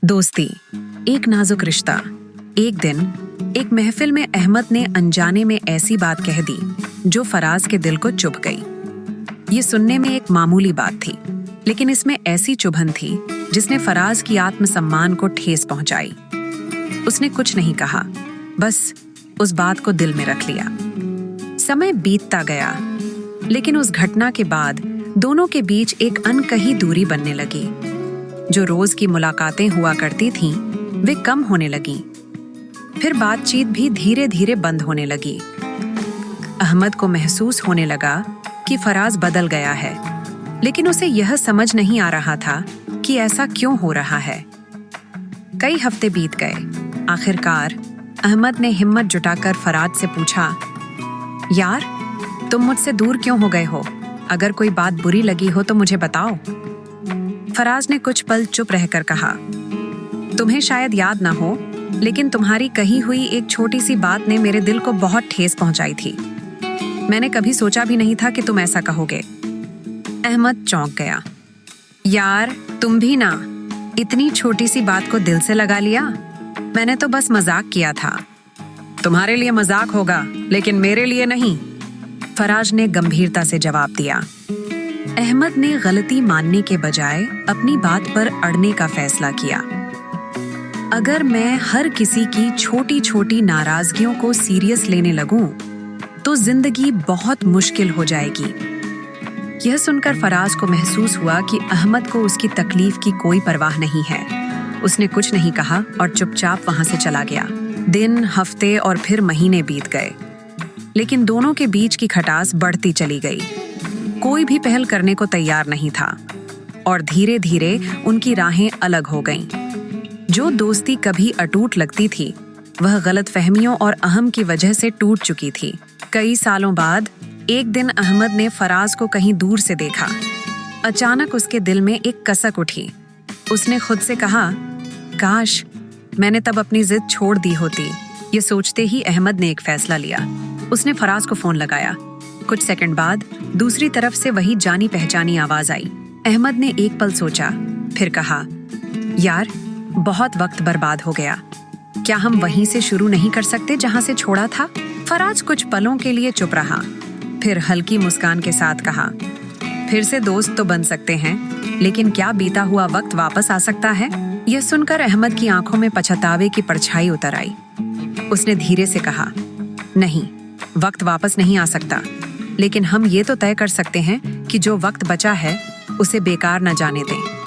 दोस्ती, एक नाजुक रिश्ता। एक दिन एक महफिल में अहमद ने अनजाने में ऐसी बात कह दी जो फराज के दिल को चुभ गई। ये सुनने में एक मामूली बात थी, लेकिन इसमें ऐसी चुभन थी जिसने फराज की आत्मसम्मान को ठेस पहुंचाई। उसने कुछ नहीं कहा, बस उस बात को दिल में रख लिया। समय बीतता गया, लेकिन उस घटना के बाद दोनों के बीच एक अनकही दूरी बनने लगी। जो रोज की मुलाकातें हुआ करती थीं, वे कम होने लगीं। फिर बातचीत भी धीरे धीरे बंद होने लगी। अहमद को महसूस होने लगा कि फराज बदल गया है, लेकिन उसे यह समझ नहीं आ रहा था कि ऐसा क्यों हो रहा है। कई हफ्ते बीत गए। आखिरकार अहमद ने हिम्मत जुटाकर फराज से पूछा, यार, तुम मुझसे दूर क्यों हो गए हो? अगर कोई बात बुरी लगी हो तो मुझे बताओ। फराज ने कुछ पल चुप रहकर कहा, तुम्हें शायद याद ना हो, लेकिन तुम्हारी कही हुई एक छोटी सी बात ने मेरे दिल को बहुत ठेस पहुंचाई थी। मैंने कभी सोचा भी नहीं था कि तुम ऐसा कहोगे। अहमद चौंक गया। यार, तुम भी ना इतनी छोटी सी बात को दिल से लगा लिया। मैंने तो बस मजाक किया था। तुम्हारे लिए मजाक होगा, लेकिन मेरे लिए नहीं, फराज ने गंभीरता से जवाब दिया। अहमद ने गलती मानने के बजाय अपनी बात पर अड़ने का फैसला किया। अगर मैं हर किसी की छोटी छोटी नाराजगियों को सीरियस लेने लगूं, तो जिंदगी बहुत मुश्किल हो जाएगी। यह सुनकर फराज को महसूस हुआ कि अहमद को उसकी तकलीफ की कोई परवाह नहीं है। उसने कुछ नहीं कहा और चुपचाप वहां से चला गया। दिन, हफ्ते और फिर महीने बीत गए, लेकिन दोनों के बीच की खटास बढ़ती चली गई। कोई भी पहल करने को तैयार नहीं था और धीरे धीरे उनकी राहें अलग हो गईं। जो दोस्ती कभी अटूट लगती थी, वह गलतफहमियों और अहम की वजह से टूट चुकी थी। कई सालों बाद एक दिन अहमद ने फराज को कहीं दूर से देखा। अचानक उसके दिल में एक कसक उठी। उसने खुद से कहा, काश मैंने तब अपनी जिद छोड़ दी होती। ये सोचते ही अहमद ने एक फैसला लिया। उसने फराज को फोन लगाया। कुछ सेकंड बाद दूसरी तरफ से वही जानी पहचानी आवाज आई। अहमद ने एक पल सोचा, फिर कहा, यार, बहुत वक्त बर्बाद हो गया। क्या हम वहीं से शुरू नहीं कर सकते जहां से छोड़ा था? फराज कुछ पलों के लिए चुप रहा, फिर हल्की मुस्कान के साथ कहा, फिर से दोस्त तो बन सकते हैं, लेकिन क्या बीता हुआ वक्त वापस आ सकता है? यह सुनकर अहमद की आंखों में पछतावे की परछाई उतर आई। उसने धीरे से कहा, नहीं, वक्त वापस नहीं आ सकता, लेकिन हम ये तो तय कर सकते हैं कि जो वक्त बचा है उसे बेकार न जाने दें।